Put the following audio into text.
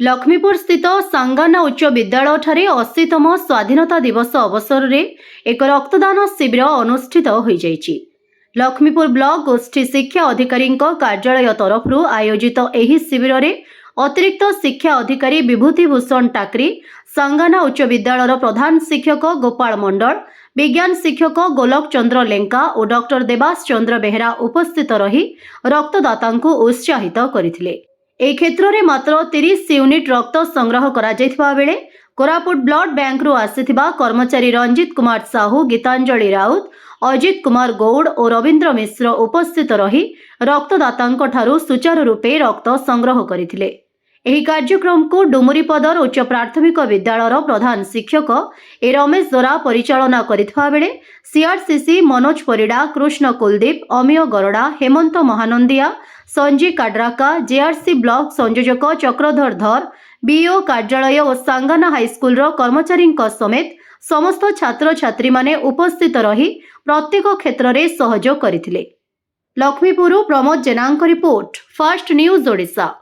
लक्ष्मीपुर स्थित सांगाना उच्च विद्यालय ठारे 80तम स्वाधीनता दिवस अवसर रे एक रक्तदान शिविर अनुष्ठित हो जाइछि। लक्ष्मीपुर ब्लॉक गोष्ठी शिक्षा अधिकारी कार्यालय तरफ आयोजित एही शिविर रे अतिरिक्त शिक्षा अधिकारी विभूति भूषण टाकरी, सांगाना उच्च विद्यालय प्रधान शिक्षक गोपाल मंडल, विज्ञान शिक्षक गोलक चंद्र लेंका और डॉक्टर देवास चंद्र बेहेरा उपस्थित रही रक्तदाता उत्साहित करथिले। ए क्षेत्र में मात्र 30 यूनिट रक्त संग्रह करा जायथिबा बेले कोरापुट ब्लड बैंक रु आसिथिबा कर्मचारी रंजित कुमार साहू, गीतांजलि राउत, अजित कुमार गौड़ और रवींद्र मिश्र उपस्थित रही रक्तदाता ठारू सुचारू रूपे रक्त संग्रह करथिले। एही कार्यक्रम को डुमुरीपदर उच्च प्राथमिक विद्यालय प्रधान शिक्षक ए रमेश द्वारा परिचालना करिथिबा बेले CRCC Manoj Parida, Krishna Kuldeep, Amiya Garada, Hemant Mahanandia, Sanjay Kadraka, JRC block संयोजक चक्रधर धर, बीओ कार्यालय और सांगाना हाईस्कूल कर्मचारी समेत समस्त छात्र छात्री माने उपस्थित रही प्रत्येक क्षेत्र में सहयोग करथिले। लक्ष्मीपुर प्रमोद जेना रिपोर्ट, फास्ट न्यूज ओडिशा।